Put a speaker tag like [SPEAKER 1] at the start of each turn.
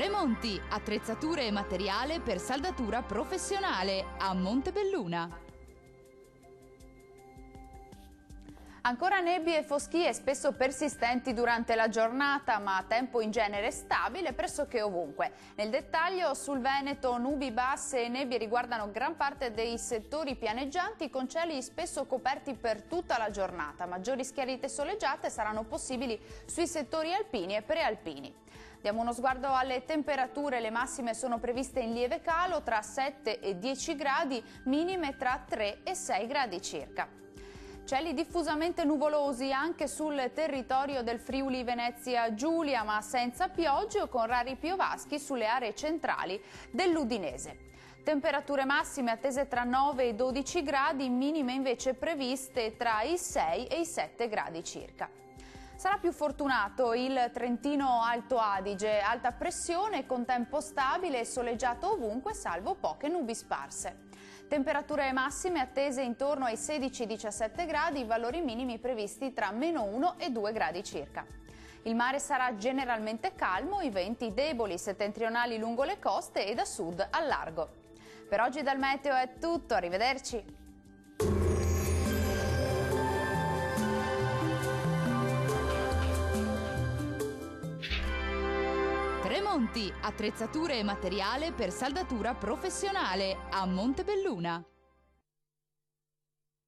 [SPEAKER 1] Tremonti, attrezzature e materiale per saldatura professionale a Montebelluna.
[SPEAKER 2] Ancora nebbie e foschie spesso persistenti durante la giornata, ma tempo in genere stabile pressoché ovunque. Nel dettaglio, sul Veneto, nubi basse e nebbie riguardano gran parte dei settori pianeggianti con cieli spesso coperti per tutta la giornata. Maggiori schiarite soleggiate saranno possibili sui settori alpini e prealpini. Diamo uno sguardo alle temperature, le massime sono previste in lieve calo tra 7 e 10 gradi, minime tra 3 e 6 gradi circa. Cieli diffusamente nuvolosi anche sul territorio del Friuli Venezia Giulia, ma senza piogge o con rari piovaschi sulle aree centrali dell'Udinese. Temperature massime attese tra 9 e 12 gradi, minime invece previste tra i 6 e i 7 gradi circa. Sarà più fortunato il Trentino Alto Adige, alta pressione con tempo stabile e soleggiato ovunque salvo poche nubi sparse. Temperature massime attese intorno ai 16-17 gradi, valori minimi previsti tra -1 e 2 gradi circa. Il mare sarà generalmente calmo, i venti deboli settentrionali lungo le coste e da sud al largo. Per oggi dal Meteo è tutto, arrivederci!
[SPEAKER 1] Tremonti, attrezzature e materiale per saldatura professionale a Montebelluna.